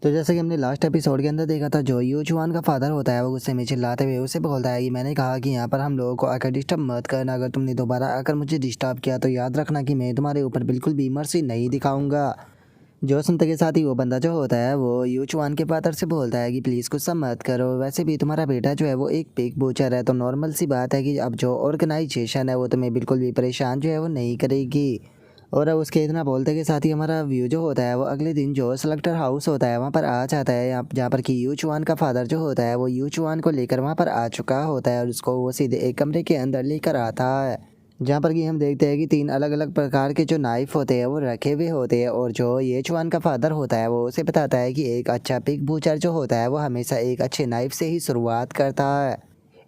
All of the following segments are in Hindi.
तो जैसे कि हमने लास्ट एपिसोड के अंदर देखा था, जो यू चुआन का फादर होता है वो गुस्से में चिल्लाते हुए उसे बोलता है कि मैंने कहा कि यहाँ पर हम लोगों को आकर डिस्टर्ब मत करना। अगर तुमने दोबारा आकर मुझे डिस्टर्ब किया तो याद रखना कि मैं तुम्हारे ऊपर बिल्कुल भी मर्जी नहीं दिखाऊंगा। जो सुनते के साथ ही वो बंदा जो होता है वो यू चुआन के फादर से बोलता है कि प्लीज़ गुस्सा मत करो, वैसे भी तुम्हारा बेटा जो है वो एक पिग बूचर है, तो नॉर्मल सी बात है कि अब जो ऑर्गेनाइजेशन है वो तुम्हें बिल्कुल भी परेशान जो है वो नहीं करेगी। और अब उसके इतना बोलते के साथ ही हमारा व्यू जो होता है वो अगले दिन जो सेलेक्टर हाउस होता है वहाँ पर आ जाता है, यहाँ जहाँ पर कि यू चुआन का फादर जो होता है वो यू चुआन को लेकर वहाँ पर आ चुका होता है और उसको वो सीधे एक कमरे के अंदर लेकर आता है, जहाँ पर कि हम देखते हैं कि 3 अलग अलग प्रकार के जो नाइफ होते हैं वो रखे हुए होते हैं। और जो ये चुआन का फादर होता है वो उसे बताता है कि एक अच्छा पिग बूचर जो होता है वो हमेशा एक अच्छे नाइफ से ही शुरुआत करता है,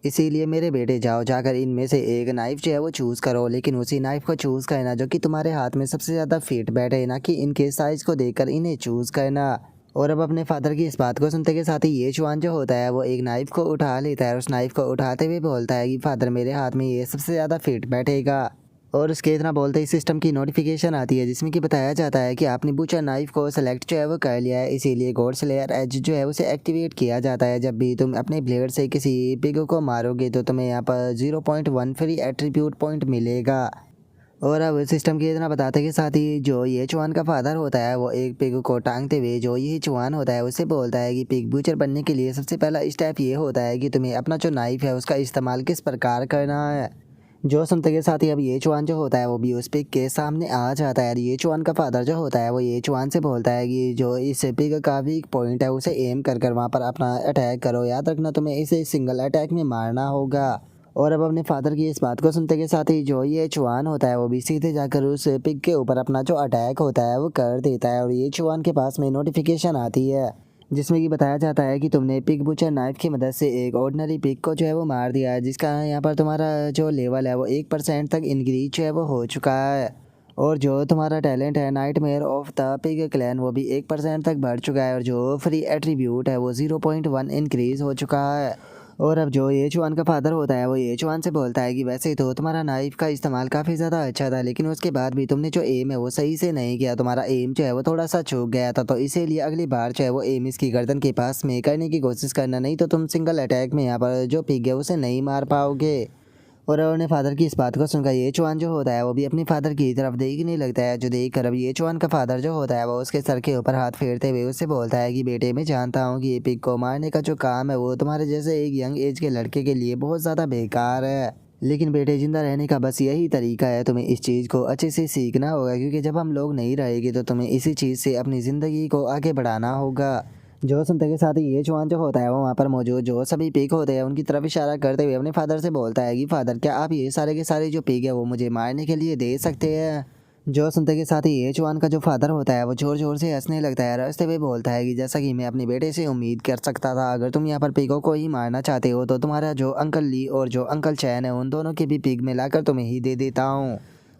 इसीलिए मेरे बेटे जाओ जाकर इनमें से एक नाइफ जो है वो चूज़ करो, लेकिन उसी नाइफ को चूज़ करना जो कि तुम्हारे हाथ में सबसे ज़्यादा फिट बैठे, ना कि इनके साइज़ को देखकर इन्हें चूज़ करना। और अब अपने फादर की इस बात को सुनते के साथ ही ये चुआन जो होता है वो एक नाइफ को उठा लेता है और उस नाइफ को उठाते हुए बोलता है कि फादर मेरे हाथ में ये सबसे ज़्यादा फिट बैठेगा। और उसके इतना बोलते ही सिस्टम की नोटिफिकेशन आती है जिसमें कि बताया जाता है कि आपने बूचर नाइफ को सेलेक्ट जो है वो कर लिया है, इसीलिए गॉड स्लेयर एज जो है उसे एक्टिवेट किया जाता है। जब भी तुम अपने ब्लेड से किसी पिग को मारोगे तो तुम्हें यहाँ पर 0.1 फ्री एट्रीब्यूट पॉइंट मिलेगा। और अब सिस्टम के इतना बताते के साथ ही जो ये चुआन का फादर होता है वो एक पिग को टांगते हुए जो ये चुआन होता है उससे बोलता है कि पिग बूचर बनने के लिए सबसे पहला स्टेप ये होता है कि तुम्हें अपना जो नाइफ है उसका इस्तेमाल किस प्रकार करना है। जो सुनते के साथ ही अब ये चुआन जो होता है वो भी उस पिग के सामने आ जाता है। ये चुआन का फादर जो होता है वो ये चुआन से बोलता है कि जो इस पिग का वीक पॉइंट है उसे एम कर कर वहाँ पर अपना अटैक करो, याद रखना तुम्हें इसे सिंगल अटैक में मारना होगा। और अब अपने फादर की इस बात को सुनते के साथ ही जो ये चुआन होता है वो भी सीधे जाकर उस पिग के ऊपर अपना जो अटैक होता है वो कर देता है। और ये चुआन के पास में नोटिफिकेशन आती है जिसमें कि बताया जाता है कि तुमने पिग बुचर नाइफ की मदद से एक ऑर्डिनरी पिग को जो है वो मार दिया है, जिसका यहाँ पर तुम्हारा जो लेवल है वो 1% तक इंक्रीज जो है वो हो चुका है। और जो तुम्हारा टैलेंट है nightmare of the pig clan वो भी 1% तक बढ़ चुका है और जो फ्री एट्रीब्यूट है वो 0.1 इंक्रीज हो चुका है। और अब जो ये चुआन का फादर होता है वो ये चुआन से बोलता है कि वैसे तो तुम्हारा नाइफ का इस्तेमाल काफ़ी ज़्यादा अच्छा था, लेकिन उसके बाद भी तुमने जो एम है वो सही से नहीं किया, तुम्हारा एम जो है वो थोड़ा सा चूक गया था, तो इसीलिए अगली बार जो है वो एम इसकी गर्दन के पास में करने की कोशिश करना, नहीं तो तुम सिंगल अटैक में यहाँ पर जो पिग है उसे नहीं मार पाओगे। और अपने फादर की इस बात को सुनकर ये चुआन जो होता है वो भी अपने फादर की तरफ देखने लगता है, जो देख कर अब ये चुआन का फादर जो होता है वो उसके सर के ऊपर हाथ फेरते हुए उससे बोलता है कि बेटे मैं जानता हूँ कि ये पिग को मारने का जो काम है वो तुम्हारे जैसे एक यंग एज के लड़के के लिए बहुत ज़्यादा बेकार है, लेकिन बेटे जिंदा रहने का बस यही तरीका है, तुम्हें इस चीज़ को अच्छे से सीखना होगा, क्योंकि जब हम लोग नहीं रहेंगे तो तुम्हें इसी चीज़ से अपनी ज़िंदगी को आगे बढ़ाना होगा। जो सुनते के साथ ही ये चुआन जो होता है वो वहाँ पर मौजूद जो सभी पिग होते हैं उनकी तरफ इशारा करते हुए अपने फादर से बोलता है कि फादर क्या आप ये सारे के सारे जो पिग है वो मुझे मारने के लिए दे सकते हैं। जो सुनते के साथ ही ये चुआन का जो फादर होता है वो जोर जोर से हंसने लगता है, रास्ते में बोलता है कि जैसा कि मैं अपने बेटे से उम्मीद कर सकता था, अगर तुम यहाँ पर पिगों को ही मारना चाहते हो तो तुम्हारा जो अंकल ली और जो अंकल चैन है उन दोनों के भी पिग मिलाकर तुम्हें ही दे देता हूँ।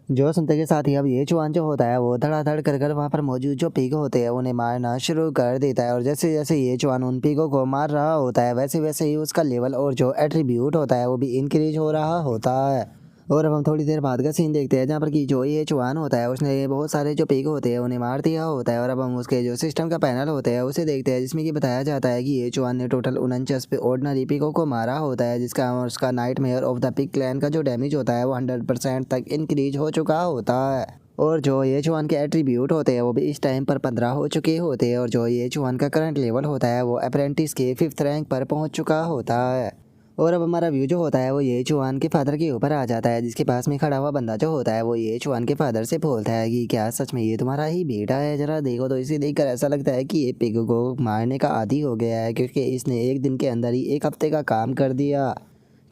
जो सुनते के साथ ही अब ये चुआन जो होता है वो धड़ाधड़ कर कर वहाँ पर मौजूद जो पिग होते हैं उन्हें मारना शुरू कर देता है। और जैसे जैसे ये चुआन उन पिगों को मार रहा होता है वैसे वैसे ही उसका लेवल और जो एट्रीब्यूट होता है वो भी इंक्रीज हो रहा होता है। और अब हम थोड़ी देर बाद का सीन देखते हैं जहाँ पर कि जो ये चुआन होता है उसने बहुत सारे जो पिग होते हैं उन्हें मार दिया होता है। और अब हम उसके जो सिस्टम का पैनल होता है उसे देखते हैं जिसमें कि बताया जाता है कि ये चुआन ने टोटल 49 पे ऑर्डिनरी पिगों को मारा होता है, जिसका उसका nightmare of the pig clan का जो डैमेज होता है वो 100% तक इंक्रीज हो चुका होता है। और जो ये चुआन के एट्रीब्यूट होते हैं वो भी इस टाइम पर 15 हो चुके होते हैं। और जो ये चुआन का करंट लेवल होता है वो अप्रेंटिस के 5th रैंक पर पहुंच चुका होता है। और अब हमारा व्यू जो होता है वो ये चुआन के फादर के ऊपर आ जाता है, जिसके पास में खड़ा हुआ बंदा जो होता है वो ये चुआन के फादर से बोलता है कि क्या सच में ये तुम्हारा ही बेटा है, जरा देखो तो इसे देखकर ऐसा लगता है कि ये पिग को मारने का आदी हो गया है, क्योंकि इसने एक दिन के अंदर ही एक हफ्ते का काम कर दिया।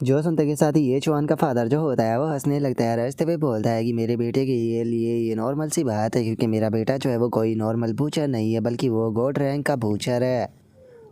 जो सुनते के साथ ही ये चुआन का फादर जो होता है वो हंसने लगता है, रास्ते पे बोलता है कि मेरे बेटे के लिए ये नॉर्मल सी बात है, क्योंकि मेरा बेटा जो है वो कोई नॉर्मल बूचर नहीं है बल्कि वो गॉड रैंक का बूचर है।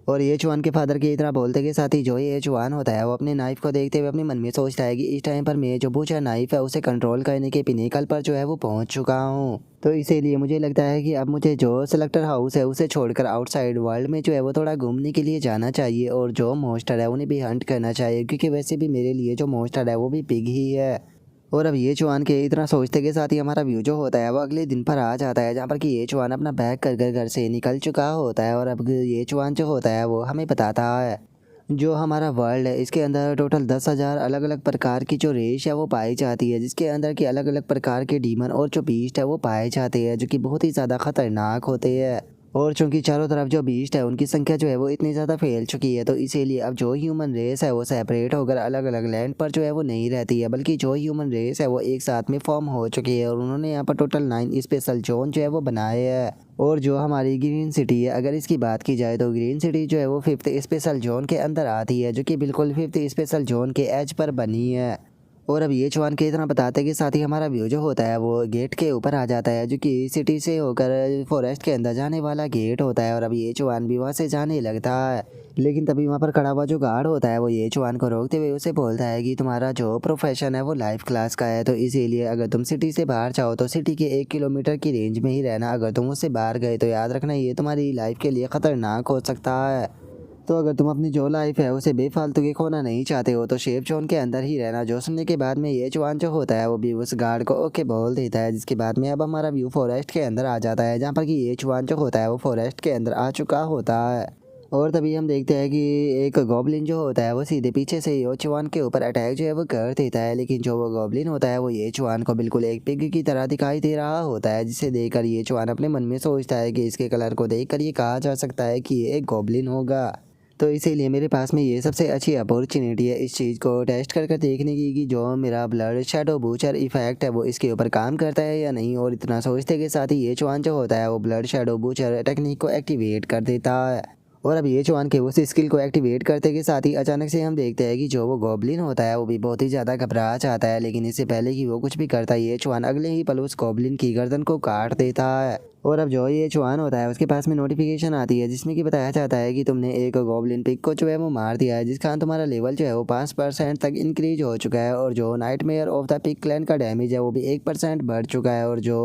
और ये चुआन के फादर की इतना बोलते के साथ ही जो ये चुआन होता है वो अपने नाइफ को देखते हुए अपने मन में सोचता है कि इस टाइम पर मैं जो बूचर नाइफ है उसे कंट्रोल करने के पिनेकल पर जो है वो पहुंच चुका हूँ, तो इसीलिए मुझे लगता है कि अब मुझे जो सेलेक्टर हाउस है उसे छोड़कर आउटसाइड वर्ल्ड में जो है वो थोड़ा घूमने के लिए जाना चाहिए और जो मॉन्स्टर है उन्हें भी हंट करना चाहिए, क्योंकि वैसे भी मेरे लिए जो मॉन्स्टर है वो भी पिग ही है। और अब ये चुहान के इतना सोचते के साथ ही हमारा व्यू जो होता है वो अगले दिन पर आ जाता है, जहाँ पर कि ये चुहान अपना बैग कर कर घर से निकल चुका होता है। और अब ये चुहान जो होता है वो हमें बताता है जो हमारा वर्ल्ड है इसके अंदर टोटल 10,000 अलग अलग प्रकार की जो रेस है वो पाई जाती है, जिसके अंदर की अलग अलग प्रकार के डीमन और जो बीस्ट है वो पाए जाते हैं, जो कि बहुत ही ज़्यादा खतरनाक होते हैं। और चूंकि चारों तरफ जो बीस्ट है उनकी संख्या जो है वो इतनी ज़्यादा फैल चुकी है, तो इसीलिए अब जो ह्यूमन रेस है वो सेपरेट होकर अलग अलग लैंड पर जो है वो नहीं रहती है, बल्कि जो ह्यूमन रेस है वो एक साथ में फॉर्म हो चुकी है। और उन्होंने यहाँ पर टोटल 9 स्पेशल जोन जो है वो बनाए हैं। और जो हमारी ग्रीन सिटी है, अगर इसकी बात की जाए तो ग्रीन सिटी जो है वो 5th स्पेशल जोन के अंदर आती है, जो कि बिल्कुल 5th स्पेशल जोन के एज पर बनी है। और अब ये चुहान के इतना बताते के साथ ही हमारा व्यू जो होता है वो गेट के ऊपर आ जाता है, जो कि सिटी से होकर फॉरेस्ट के अंदर जाने वाला गेट होता है। और अब ये चुहान भी वहाँ से जाने लगता है, लेकिन तभी वहाँ पर खड़ा हुआ जो गार्ड होता है वो ये चुहान को रोकते हुए उसे बोलता है कि तुम्हारा जो प्रोफेशन है वो लाइफ क्लास का है, तो इसीलिए अगर तुम सिटी से बाहर जाओ तो सिटी के 1 किलोमीटर की रेंज में ही रहना। अगर तुम उससे बाहर गए तो याद रखना ये तुम्हारी लाइफ के लिए ख़तरनाक हो सकता है। तो अगर तुम अपनी जो लाइफ है उसे बेफालतू के खोना नहीं चाहते हो तो सेफ जोन के अंदर ही रहना। जो सुनने के बाद में ये चुहान जो होता है वो भी उस गार्ड को ओके बोल देता है, जिसके बाद में अब हमारा व्यू फॉरेस्ट के अंदर आ जाता है, जहाँ पर कि ये चुहान जो होता है वो फॉरेस्ट के अंदर आ चुका होता है। और तभी हम देखते हैं कि एक गॉब्लिन जो होता है वो सीधे पीछे से ये चुहान के ऊपर अटैक जो है वो कर देता है, लेकिन जो वो गॉब्लिन होता है वो ये चुहान को बिल्कुल एक पिग की तरह दिखाई दे रहा होता है, जिसे देखकर ये चुहान अपने मन में सोचता है कि इसके कलर को देखकर ये कहा जा सकता है कि ये एक गॉब्लिन होगा। तो इसीलिए मेरे पास में ये सबसे अच्छी अपॉर्चुनिटी है इस चीज़ को टेस्ट कर देखने की कि जो मेरा ब्लड शैडो बूचर इफेक्ट है वो इसके ऊपर काम करता है या नहीं। और इतना सोचते के साथ ही ये चुहान जो होता है वो ब्लड शैडो बूचर टेक्निक को एक्टिवेट कर देता है। और अब ये चुहान के उस स्किल को एक्टिवेट करते के साथ ही अचानक से हम देखते हैं कि जो वो गॉब्लिन होता है वो भी बहुत ही ज़्यादा घबरा जाता है, लेकिन इससे पहले कि वो कुछ भी करता है ये चुहान अगले ही पल उस गॉब्लिन की गर्दन को काट देता है। और अब जो ये चुहान होता है उसके पास में नोटिफिकेशन आती है, जिसमें कि बताया जाता है कि तुमने एक गॉब्लिन पिग को जो है वो मार दिया है, जिस कारण तुम्हारा लेवल जो है वो 5% तक इंक्रीज हो चुका है। और जो nightmare of the pig clan का डैमेज है वो भी 1% बढ़ चुका है। और जो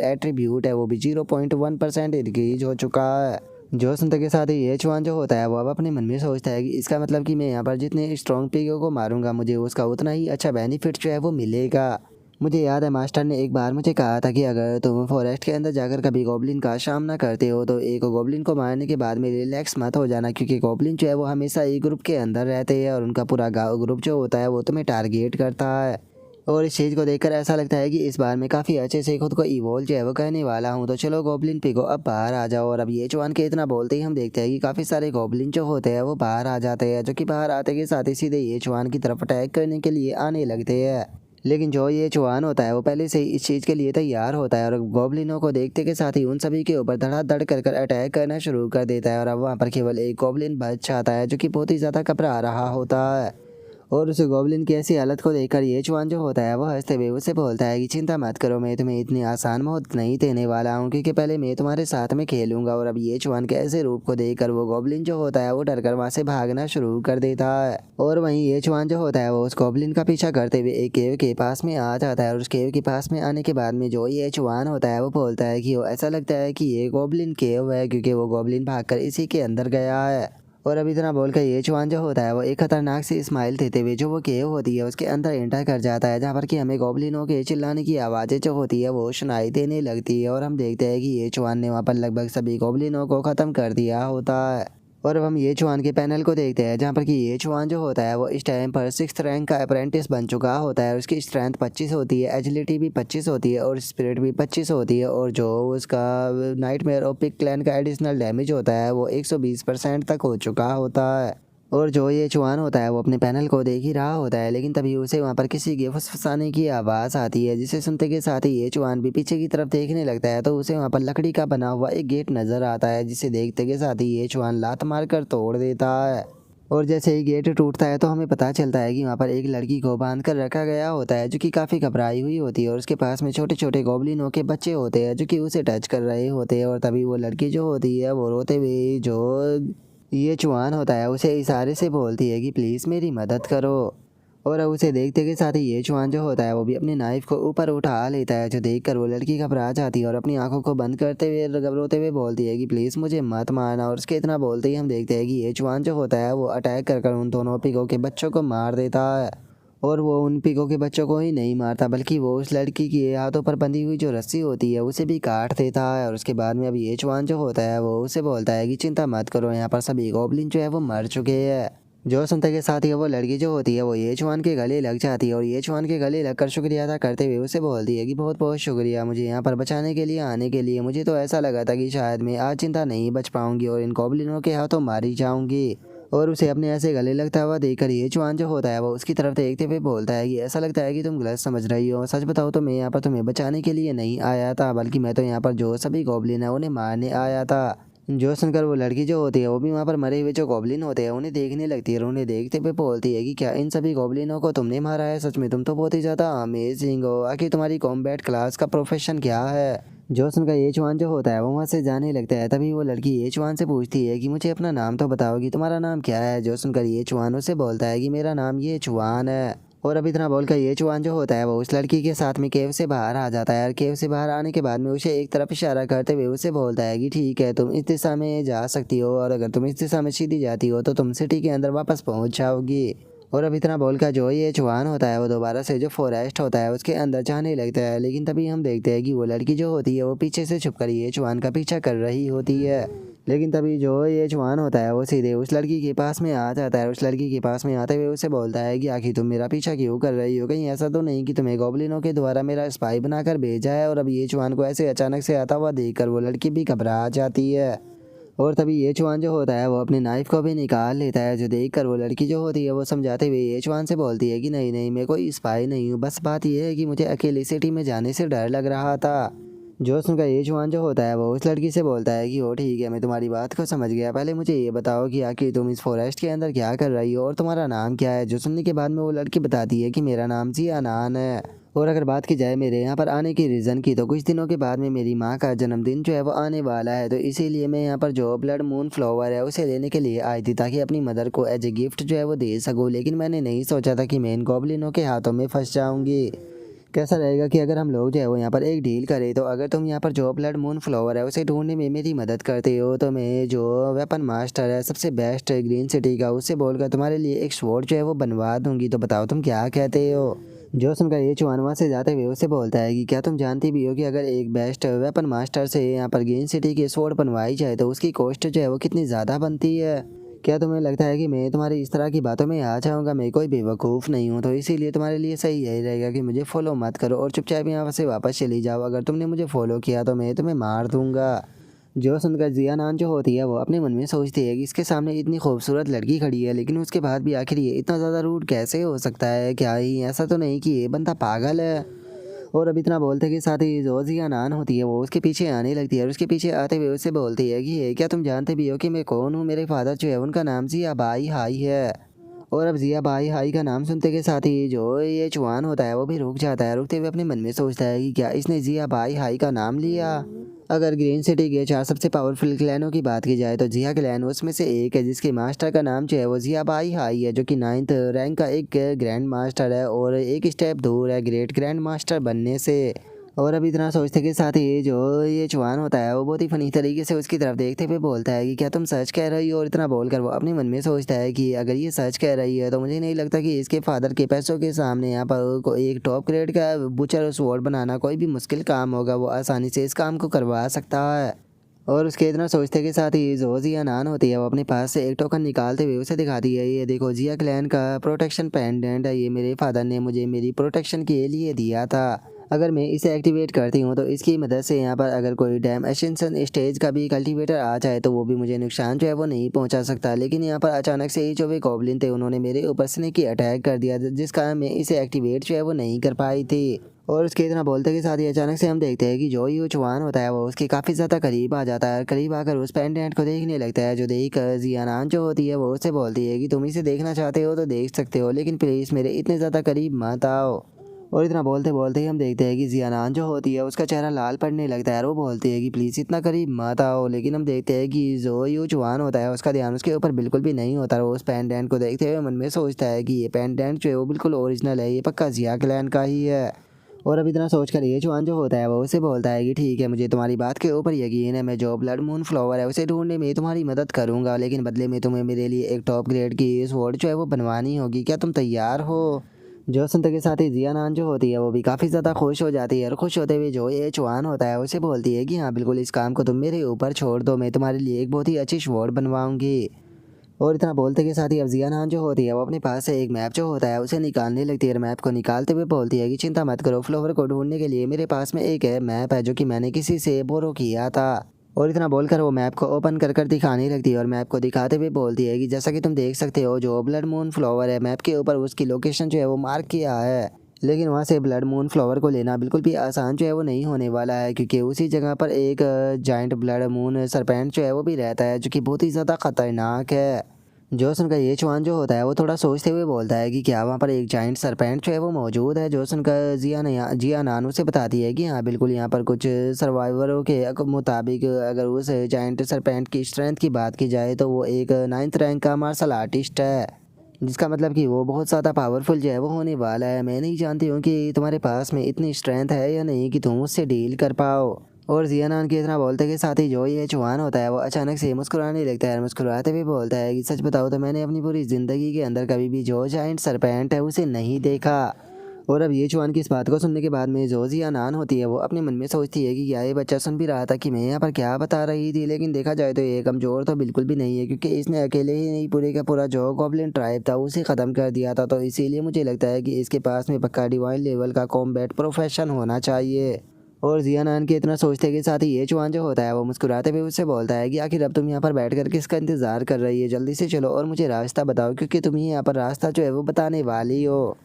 एट्रीब्यूट है वो भी 0.1% इंक्रीज हो चुका है। जो सुनते के साथ ही ये चुहान जो होता है वो अब अपने मन में सोचता है कि इसका मतलब कि मैं यहाँ पर जितने स्ट्रॉन्ग पिगों को मारूंगा मुझे उसका उतना ही अच्छा बेनिफिट जो है वो मिलेगा। मुझे याद है मास्टर ने एक बार मुझे कहा था कि अगर तुम फॉरेस्ट के अंदर जाकर कभी गॉब्लिन का सामना करते हो तो एक गॉब्लिन को मारने के बाद में रिलैक्स मत हो जाना, क्योंकि गॉब्लिन जो है वो हमेशा एक ग्रुप के अंदर रहते हैं और उनका पूरा ग्रुप जो होता है वो तुम्हें टारगेट करता है। और इस चीज़ को देखकर ऐसा लगता है कि इस बार मैं काफ़ी अच्छे से खुद को इवॉल्व जो है वो करने वाला हूँ। तो चलो गॉब्लिन पिगो अब बाहर आ जाओ। और अब ये चुहान के इतना बोलते ही हम देखते हैं कि काफ़ी सारे गॉब्लिन जो होते हैं वो बाहर आ जाते हैं, जो कि बाहर आते के साथ ही सीधे ये चुहान की तरफ अटैक करने के लिए आने लगते हैं। लेकिन जो ये चुहान होता है वो पहले से ही इस चीज़ के लिए तैयार होता है और गॉब्लिनों को देखते के साथ ही उन सभी के ऊपर धड़ाधड़ कर अटैक करना शुरू कर देता है। और अब वहाँ पर केवल एक गॉब्लिन बच जाता है, जो कि बहुत ही ज़्यादा घबरा रहा होता है। और उस गॉब्लिन की ऐसी हालत को देखकर ये चुहान जो होता है वो हंसते हुए उसे बोलता है कि चिंता मत करो, मैं तुम्हें इतनी आसान मौत नहीं देने वाला हूँ, क्योंकि पहले मैं तुम्हारे साथ में खेलूंगा। और अब ये चुहान के ऐसे रूप को देखकर वो गॉब्लिन जो होता है वो डरकर वहाँ से भागना शुरू कर देता है। और वहीं ये चुहान जो होता है वो उस गॉब्लिन का पीछा करते हुए एक केव के पास में आ जाता है। और उस केव के पास में आने के बाद में जो ये चुहान होता है वो बोलता है कि वो ऐसा लगता है कि ये गॉब्लिन केव है, क्योंकि वो गॉब्लिन भागकर इसी के अंदर गया है। और अब इतना बोलकर ये चुहान जो होता है वो एक खतरनाक सी स्माइल देते हुए जो वो केव होती है उसके अंदर एंटर कर जाता है, जहाँ पर कि हमें गॉब्लिनों के चिल्लाने की आवाज़ें जो होती है वो सुनाई देने लगती है। और हम देखते हैं कि ये चुहान ने वहाँ पर लगभग सभी गॉब्लिनों को ख़त्म कर दिया होता है। और अब हम ये चुहान के पैनल को देखते हैं, जहाँ पर कि ये चुहान जो होता है वो इस टाइम पर 6th रैंक का अप्रेंटिस बन चुका होता है। उसकी स्ट्रेंथ 25 होती है, एजिलिटी भी 25 होती है और स्पिरिट भी 25 होती है। और जो उसका नाइटमेयर ऑफ पिग क्लैन का एडिशनल डैमेज होता है वो 120% तक हो चुका होता है। और जो ये चुहान होता है वो अपने पैनल को देख ही रहा होता है, लेकिन तभी उसे वहाँ पर किसी के फुसफुसाने की आवाज़ आती है, जिसे सुनते के साथ ही ये चुहान भी पीछे की तरफ देखने लगता है। तो उसे वहाँ पर लकड़ी का बना हुआ एक गेट नज़र आता है, जिसे देखते के साथ ही ये चुहान लात मार कर तोड़ देता है। और जैसे ही गेट टूटता है तो हमें पता चलता है कि वहाँ पर एक लड़की को बांध कर रखा गया होता है, जो कि काफ़ी घबराई हुई होती है। और उसके पास में छोटे छोटे गॉब्लिनों के बच्चे होते हैं जो कि उसे टच कर रहे होते हैं। और तभी वो लड़की जो होती है वो रोते हुए जो ये चुहान होता है उसे इशारे से बोलती है कि प्लीज़ मेरी मदद करो। और अब उसे देखते के साथ ही ये चुहान जो होता है वो भी अपनी नाइफ को ऊपर उठा लेता है, जो देखकर वो लड़की घबरा जाती है और अपनी आंखों को बंद करते हुए घबराते हुए बोलती है कि प्लीज़ मुझे मत मारना। और उसके इतना बोलते ही हम देखते हैं कि ये चुहान जो होता है वो अटैक कर उन दोनों पिगों के बच्चों को मार देता है। और वो उन पिगों के बच्चों को ही नहीं मारता बल्कि वो उस लड़की की हाथों पर बंधी हुई जो रस्सी होती है उसे भी काट देता है। और उसके बाद में अब ये चुआन जो होता है वो उसे बोलता है कि चिंता मत करो, यहाँ पर सभी गॉब्लिन जो है वो मर चुके हैं। जो सुनते के साथ ही वो लड़की जो होती है वो ये चुआन के गले लग जाती है और ये चुआन के गले लगकर शुक्रिया अदा करते हुए उसे बोलती है कि बहुत बहुत शुक्रिया मुझे यहाँ पर बचाने के लिए आने के लिए। मुझे तो ऐसा लगा था कि शायद मैं आज चिंता नहीं बच पाऊंगी और इन गॉब्लिनों के हाथों मारी जाऊंगी। और उसे अपने ऐसे गले लगता हुआ देखकर ये चुआन जो होता है वो उसकी तरफ देखते हुए बोलता है कि ऐसा लगता है कि तुम गलत समझ रही हो। सच बताओ तो मैं यहाँ पर तुम्हें बचाने के लिए नहीं आया था बल्कि मैं तो यहाँ पर जो सभी गॉब्लिन है उन्हें मारने आया था। जो सुनकर वो लड़की जो होती है वो भी वहाँ पर मरे हुए जो गॉब्लिन होते हैं उन्हें देखने लगती है और उन्हें देखते हुए बोलती है कि क्या इन सभी गॉब्लिनों को तुमने मारा है? सच में तुम तो बहुत ही ज़्यादा अमेजिंग हो। आखिर तुम्हारी कॉम्बैट क्लास का प्रोफेशन क्या है? जो सुनकर ये चुआन जो होता है वो वहाँ से जाने लगता है। तभी वो लड़की ये चुआन से पूछती है कि मुझे अपना नाम तो बताओगी, तुम्हारा नाम क्या है? जो सुनकर ये चुआन उसे बोलता है कि मेरा नाम ये चुआन है। और अब इतना बोलकर ये चुआन जो होता है वो उस लड़की के साथ में केव से बाहर आ जाता है और केव से बाहर आने के बाद में उसे एक तरफ इशारा करते हुए उसे बोलता है कि ठीक है तुम इस दिशा में जा सकती हो और अगर तुम इस दिशा में सीधी जाती हो तो तुम सिटी के अंदर वापस पहुंच जाओगी। और अब इतना बोलकर जो ये चुआन होता है वो दोबारा से जो फॉरेस्ट होता है उसके अंदर जाने लगता है। लेकिन तभी हम देखते हैं कि वो लड़की जो होती है वो पीछे से छुपकर ये चुआन का पीछा कर रही होती है। लेकिन तभी जो ये चुआन होता है वो सीधे उस लड़की के पास में आ जाता है। उस लड़की के पास में आते हुए उसे बोलता है कि आखिर तुम मेरा पीछा क्यों कर रही हो? कहीं ऐसा तो नहीं कि तुम्हें गॉब्लिनों के द्वारा मेरा स्पाई बनाकर भेजा है? और अब ये चुआन को ऐसे अचानक से आता हुआ देखकर वो लड़की भी घबरा जाती है। और तभी ये चुआन जो होता है वो अपने नाइफ को भी निकाल लेता है, जो देखकर वो लड़की जो होती है वो समझाते हुए ये चुआन से बोलती है कि नहीं नहीं मैं कोई स्पाई नहीं हूँ, बस बात यह है कि मुझे अकेली सिटी में जाने से डर लग रहा था। जो सुनकर ये चुआन जो होता है वो उस लड़की से बोलता है कि ओ ठीक है मैं तुम्हारी बात को समझ गया, पहले मुझे ये बताओ कि आखिर तुम इस फॉरेस्ट के अंदर क्या कर रही हो और तुम्हारा नाम क्या है? जो सुनने के बाद में वो लड़की बताती है कि मेरा नाम जिया नान है। और अगर बात की जाए मेरे यहाँ पर आने की रीज़न की तो कुछ दिनों के बाद में मेरी माँ का जन्मदिन जो है वो आने वाला है, तो इसीलिए मैं यहाँ पर जो ब्लड मून फ्लावर है उसे लेने के लिए आई थी ताकि अपनी मदर को एज ए गिफ्ट जो है वो दे सकूँ। लेकिन मैंने नहीं सोचा था कि मैं इन गॉब्लिनों के हाथों में फंस जाऊँगी। कैसा रहेगा कि अगर हम लोग जो है वो यहाँ पर एक डील करें, तो अगर तुम यहाँ पर जो ब्लड मून फ्लावर है उसे ढूंढने में मेरी मदद करते हो तो मैं जो वेपन मास्टर है सबसे बेस्ट ग्रीन सिटी का उससे बोलकर तुम्हारे लिए एक स्वॉर्ड जो है वो बनवा दूंगी। तो बताओ तुम क्या कहते हो? जो सुनकर ये चुआन वहाँ से जाते हुए उसे बोलता है कि क्या तुम जानती भी हो कि अगर एक बेस्ट वेपन मास्टर से यहाँ पर ग्रीन सिटी की स्वॉर्ड बनवाई जाए तो उसकी कॉस्ट जो है वो कितनी ज़्यादा बनती है? क्या तुम्हें लगता है कि मैं तुम्हारी इस तरह की बातों में आ जाऊँगा? मैं कोई बेवकूफ़ नहीं हूँ, तो इसीलिए तुम्हारे लिए सही यही रहेगा कि मुझे फॉलो मत करो और चुपचाप यहाँ से वापस चली जाओ। अगर तुमने मुझे फॉलो किया तो मैं तुम्हें मार दूंगा। जो सुनकर जिया नान जो होती है वो अपने मन में सोचती है कि इसके सामने इतनी खूबसूरत लड़की खड़ी है लेकिन उसके बाद भी आखिर ये इतना ज़्यादा रूड कैसे हो सकता है? क्या ही ऐसा तो नहीं कि ये बंदा पागल है? और अब इतना बोलते के साथ ही जो जिया नान होती है वो उसके पीछे आने लगती है और उसके पीछे आते हुए उससे बोलती है कि ये क्या तुम जानते भी हो कि मैं कौन हूँ? मेरे फादर जो है उनका नाम जिया बाई हाई है। और अब जिया बाई हाई का नाम सुनते के साथ ही जो ये चुआन होता है वो भी रुक जाता है। रुकते हुए अपने मन में सोचता है कि क्या इसने जिया बाई हाई का नाम लिया? अगर ग्रीन सिटी के 4 सबसे पावरफुल क्लैनों की बात की जाए तो जिया क्लैन उसमें से एक है, जिसके मास्टर का नाम जो है वो जिया बाई हाई है, जो कि 9th रैंक का एक ग्रैंड मास्टर है और एक स्टेप दूर है ग्रेट ग्रैंड मास्टर बनने से। और अब इतना सोचते के साथ ही जो ये चुआन होता है वो बहुत ही फनी तरीके से उसकी तरफ देखते हुए बोलता है कि क्या तुम सच कह रही हो? और इतना बोलकर वो अपने मन में सोचता है कि अगर ये सच कह रही है तो मुझे नहीं लगता कि इसके फादर के पैसों के सामने यहाँ पर एक टॉप ग्रेड का बुचर स्वॉर्ड बनाना कोई भी मुश्किल काम होगा। वो आसानी से इस काम को करवा सकता है। और उसके इतना सोचते के साथ ही जो जिया नान होती है वो अपने पास से एक टोकन निकालते हुए उसे दिखाती है, ये देखो जिया क्लैन का प्रोटेक्शन पेंडेंट है, ये मेरे फादर ने मुझे मेरी प्रोटेक्शन के लिए दिया था। अगर मैं इसे एक्टिवेट करती हूँ तो इसकी मदद से यहाँ पर अगर कोई डैम एसेंशन स्टेज का भी कल्टीवेटर आ जाए तो वो भी मुझे नुकसान जो है वो नहीं पहुँचा सकता। लेकिन यहाँ पर अचानक से ही जो वे गॉब्लिन थे उन्होंने मेरे ऊपर स्नेकी अटैक कर दिया, जिस कारण मैं इसे एक्टिवेट जो है वो नहीं कर पाई थी। और उसके इतना बोलते के साथ ही अचानक से हम देखते हैं कि जो ये चुआन होता है वो उसके काफ़ी ज़्यादा करीब आ जाता है। करीब आकर उस पेंडेंट को देखने लगता है, जो देख जियानान जो होती है वो उससे बोलती है कि तुम इसे देखना चाहते हो तो देख सकते हो, लेकिन प्लीज़ मेरे इतने ज़्यादा करीब मत आओ। और इतना बोलते बोलते ही हम देखते हैं कि जियानान जो होती है उसका चेहरा लाल पड़ने लगता है और वो बोलती है कि प्लीज़ इतना करीब मत आओ। लेकिन हम देखते हैं कि जो ये चुआन होता है उसका ध्यान उसके ऊपर बिल्कुल भी नहीं होता। वो उस पेंडेंट को देखते हुए मन में सोचता है कि ये पेंडेंट जो है वो बिल्कुल ओरिजिनल है, ये पक्का जिया क्लैन का ही है। और अब इतना सोच कर ये चुआन जो होता है वो उसे बोलता है कि ठीक है मुझे तुम्हारी बात के ऊपर यकीन है, मैं जो ब्लड मून फ्लावर है उसे ढूंढने में तुम्हारी मदद करूंगा, लेकिन बदले में तुम्हें मेरे लिए एक टॉप ग्रेड की स्वॉर्ड जो है वो बनवानी होगी। क्या तुम तैयार हो? जो सुनते के साथ ही जिया नान जो होती है वो भी काफ़ी ज़्यादा खुश हो जाती है और खुश होते हुए जो ये चुआन होता है उसे बोलती है कि हाँ बिल्कुल इस काम को तुम मेरे ऊपर छोड़ दो, मैं तुम्हारे लिए एक बहुत ही अच्छी स्वॉर्ड बनवाऊंगी। और इतना बोलते के साथ ही अब जिया नान जो होती है वो अपने पास से एक मैप जो होता है उसे निकालने लगती है और मैप को निकालते हुए बोलती है कि चिंता मत करो, फ्लोवर को ढूंढने के लिए मेरे पास में एक है मैप है जो कि मैंने किसी से बोरो किया था। और इतना बोलकर वो मैप को ओपन कर दिखाने लगती है और मैप को दिखाते हुए बोलती है कि जैसा कि तुम देख सकते हो जो ब्लड मून फ्लावर है मैप के ऊपर उसकी लोकेशन जो है वो मार्क किया है, लेकिन वहाँ से ब्लड मून फ्लावर को लेना बिल्कुल भी आसान जो है वो नहीं होने वाला है, क्योंकि उसी जगह पर एक जाइंट ब्लड मून सरपेंट जो है वो भी रहता है जो कि बहुत ही ज़्यादा खतरनाक है। जोसन का ये चुआन जो होता है वो थोड़ा सोचते हुए बोलता है कि क्या वहाँ पर एक जाइंट सरपेंट जो है वो मौजूद है। जोसन का जिया नानू से बताती है कि हाँ बिल्कुल यहाँ पर कुछ सर्वाइवरों के मुताबिक अगर उस जाइंट सरपेंट की स्ट्रेंथ की बात की जाए तो वो एक 9th रैंक का मार्शल आर्टिस्ट है, जिसका मतलब कि वो बहुत ज़्यादा पावरफुल जो है वो होने वाला है। मैं नहीं जानती हूँ कि तुम्हारे पास में इतनी स्ट्रेंथ है या नहीं कि तुम उससे डील कर पाओ। और जियानान के इतना बोलते के साथ ही जो ये चौहान होता है वो अचानक से मुस्कुराने लगता है और मुस्कुराते हुए बोलता है कि सच बताओ तो मैंने अपनी पूरी ज़िंदगी के अंदर कभी भी जो जाइंट सरपेंट है उसे नहीं देखा। और अब ये चौहान की इस बात को सुनने के बाद में जो जियानान होती है वो अपने मन में सोचती है कि क्या ये बच्चा सुन भी रहा था कि मैं यहाँ पर क्या बता रही थी, लेकिन देखा जाए तो ये कमज़ोर तो बिल्कुल भी नहीं है, क्योंकि इसने अकेले ही नहीं पूरे का पूरा जो गॉब्लिन ट्राइब था उसे ख़त्म कर दिया था। तो इसीलिए मुझे लगता है कि इसके पास में पक्का डिवाइन लेवल का कॉम्बैट प्रोफेशन होना चाहिए। और जियानान के इतना सोचते के साथ ही ये चुआन जो होता है वो मुस्कुराते हुए उससे बोलता है कि आखिर अब तुम यहाँ पर बैठ कर किसका इंतज़ार कर रही है, जल्दी से चलो और मुझे रास्ता बताओ, क्योंकि तुम ही यहाँ पर रास्ता जो है वो बताने वाली हो।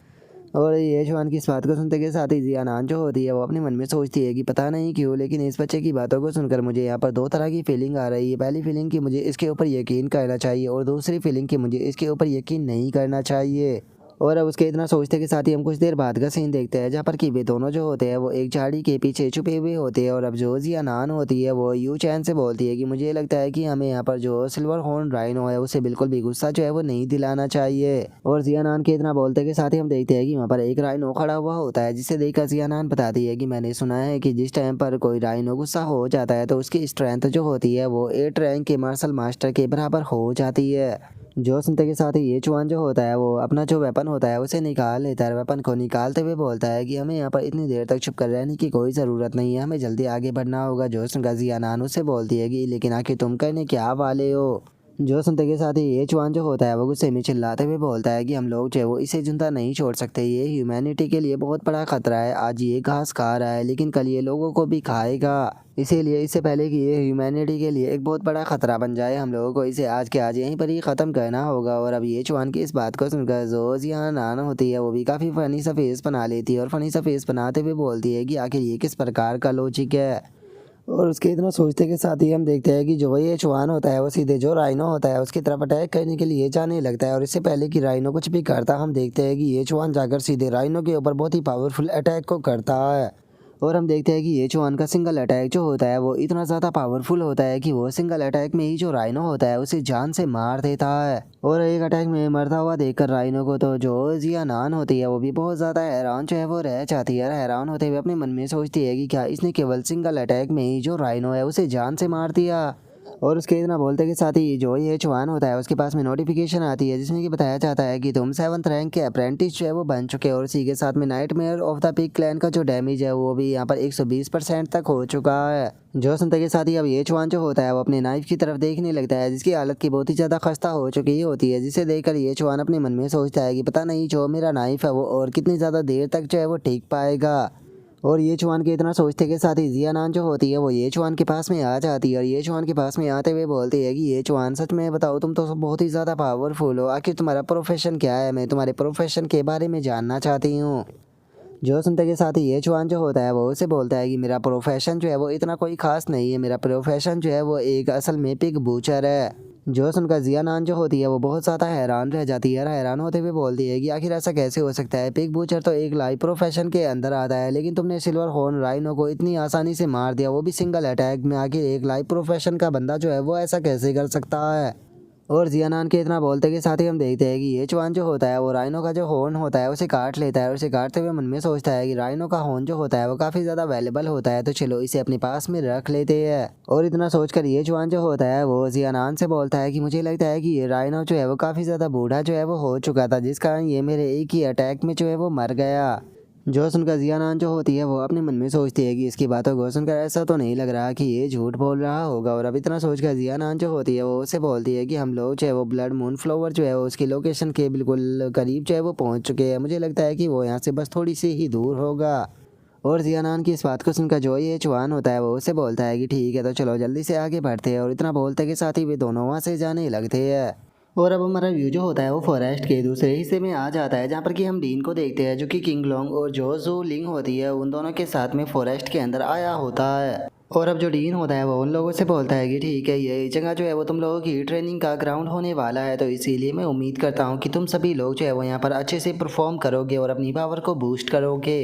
और ये चुआन की इस बात को सुनते के साथ ही जियानान जो होती है वो अपने मन में सोचती है कि पता नहीं क्यों लेकिन इस बच्चे की बातों को सुनकर मुझे यहाँ पर दो तरह की फीलिंग आ रही है। पहली फीलिंग कि मुझे इसके ऊपर यकीन करना चाहिए और दूसरी फीलिंग कि मुझे इसके ऊपर यकीन नहीं करना चाहिए। और अब उसके इतना सोचते के साथ ही हम कुछ देर बाद का सीन देखते हैं जहाँ पर कि वे दोनों जो होते हैं वो एक झाड़ी के पीछे छुपे हुए होते हैं। और अब जो जियानान होती है वो यू चैन से बोलती है कि मुझे लगता है कि हमें यहाँ पर जो सिल्वर हॉर्न राइनो है उसे बिल्कुल भी गुस्सा जो है वो नहीं दिलाना चाहिए। और जियानान के इतना बोलते के साथ ही हम देखते हैं कि वहाँ पर एक राइनो खड़ा हुआ होता है, जिसे देखकर जियानान बताती है कि मैंने सुना है कि जिस टाइम पर कोई राइनो गुस्सा हो जाता है तो उसकी स्ट्रेंथ जो होती है वो 8 रैंक के मार्शल मास्टर के बराबर हो जाती है। जो सुनते के साथ ही ये चुआन जो होता है वो अपना जो वेपन होता है उसे निकाल लेता है। वेपन को निकालते हुए बोलता है कि हमें यहाँ पर इतनी देर तक छुप कर रहने की कोई ज़रूरत नहीं है, हमें जल्दी आगे बढ़ना होगा। जो सुनकर जियानान उससे बोलती है कि लेकिन आखिर तुम करने क्या वाले हो। जो सुनते के साथ ही ये चुआन जो होता है वो गुस्से में चिल्लाते हुए बोलता है कि हम लोग जो है वो इसे जिंदा नहीं छोड़ सकते, ये ह्यूमैनिटी के लिए बहुत बड़ा खतरा है। आज ये घास खा रहा है लेकिन कल ये लोगों को भी खाएगा, इसीलिए इससे पहले कि ये ह्यूमैनिटी के लिए एक बहुत बड़ा खतरा बन जाए हम लोगों को इसे आज के आज यहीं पर ही ख़त्म करना होगा। और अब ये चुआन की इस बात को सुनकर जो जियानान होती है वो भी काफ़ी फ़नी सा फेस बना लेती है और फ़नी सा फेस बनाते हुए बोलती है कि आखिर ये किस प्रकार का लॉजिक है। और उसके इतना सोचते के साथ ही हम देखते हैं कि जो ये चुआन होता है वो सीधे जो राइनो होता है उसकी तरफ अटैक करने के लिए जाने लगता है। और इससे पहले कि राइनो कुछ भी करता हम देखते हैं कि ये चुआन जाकर सीधे राइनो के ऊपर बहुत ही पावरफुल अटैक को करता है। और हम देखते हैं कि ये चुआन का सिंगल अटैक जो होता है वो इतना ज़्यादा पावरफुल होता है कि वो सिंगल अटैक में ही जो राइनो होता है उसे जान से मार देता है। और एक अटैक में मरता हुआ देखकर राइनो को तो जो जियानान होती है वो भी बहुत ज़्यादा हैरान जो है वो रह जाती है। हैरान होते हुए अपने मन में सोचती है कि क्या इसने केवल सिंगल अटैक में ही जो राइनो है उसे जान से मार दिया। और उसके इतना बोलते के साथ ही जो ये चुआन होता है उसके पास में नोटिफिकेशन आती है जिसमें कि बताया जाता है कि तुम 7th रैंक के अप्रेंटिस जो है वो बन चुके हो। और इसी के साथ में nightmare of the pig clan का जो डैमेज है वो भी यहाँ पर 120% तक हो चुका है। जो सुनते के साथ ही अब ये चुआन जो होता है वो अपने नाइफ की तरफ देखने लगता है जिसकी हालत की बहुत ही ज़्यादा खस्ता हो चुकी होती है, जिसे देखकर ये चुआन अपने मन में सोचता है कि पता नहीं जो मेरा नाइफ है वो और कितनी ज़्यादा देर तक जो है वो ठीक पाएगा। और ये चुआन के इतना सोचते के साथ ही जियानान जो होती है वो ये चुआन के पास में आ जाती है और ये चुआन के पास में आते हुए बोलती है कि ये चुआन सच में बताओ तुम तो बहुत ही ज़्यादा पावरफुल हो, आखिर तुम्हारा प्रोफेशन क्या है, मैं तुम्हारे प्रोफेशन के बारे में जानना चाहती हूँ। जो सुनते के साथ ही ये चुआन जो होता है वो उसे बोलता है कि मेरा प्रोफेशन जो है वो इतना कोई खास नहीं है, मेरा प्रोफेशन जो है वो एक असल में पिग बूचर है। जो सुनकर जियानान जो होती है वो बहुत ज़्यादा हैरान रह जाती है और हैरान होते हुए बोलती है कि आखिर ऐसा कैसे हो सकता है, पिग बूचर तो एक लाइव प्रोफेशन के अंदर आता है लेकिन तुमने सिल्वर हॉर्न राइनो को इतनी आसानी से मार दिया, वो भी सिंगल अटैक में। आखिर एक लाइव प्रोफेशन का बंदा जो है वो ऐसा कैसे कर सकता है। और जियानान के इतना बोलते के साथ ही हम देखते हैं कि ये चुआन जो होता है वो राइनो का जो हॉर्न होता है उसे काट लेता है और उसे काटते हुए मन में सोचता है कि राइनो का हॉर्न जो होता है वो काफ़ी ज़्यादा वैल्यूबल होता है, तो चलो इसे अपने पास में रख लेते हैं। और इतना सोचकर ये चुआन जो होता है वो जियानान से बोलता है कि मुझे लगता है कि ये राइनो जो है वो काफ़ी ज़्यादा बूढ़ा जो है वो हो चुका था, जिस कारण ये मेरे एक ही अटैक में जो है वो मर गया। जो सुनकर जियानान जो होती है वो अपने मन में सोचती है कि इसकी बातों को सुनकर ऐसा तो नहीं लग रहा कि ये झूठ बोल रहा होगा। और अब इतना सोचकर जियानान जो होती है वो उसे बोलती है कि हम लोग जो है वो ब्लड मून फ्लावर जो है वो उसकी लोकेशन के बिल्कुल करीब जो है वो पहुंच चुके हैं, मुझे लगता है कि वो यहाँ से बस थोड़ी सी ही दूर होगा। और जियानान की इस बात को सुनकर जो ये चुआन होता है वो उसे बोलता है कि ठीक है, तो चलो जल्दी से आगे बढ़ते हैं। और इतना बोलते के साथ ही वे दोनों वहाँ से जाने लगते हैं। और अब हमारा व्यू जो होता है वो फॉरेस्ट के दूसरे हिस्से में आ जाता है, जहाँ पर कि हम डीन को देखते हैं जो कि किंग लोंग और जो जो लिंग होती है उन दोनों के साथ में फॉरेस्ट के अंदर आया होता है। और अब जो डीन होता है वो उन लोगों से बोलता है कि ठीक है, ये जगह जो है वो तुम लोगों की ट्रेनिंग का ग्राउंड होने वाला है, तो इसीलिए मैं उम्मीद करता हूँ कि तुम सभी लोग जो है वो यहाँ पर अच्छे से परफॉर्म करोगे और अपनी पावर को बूस्ट करोगे।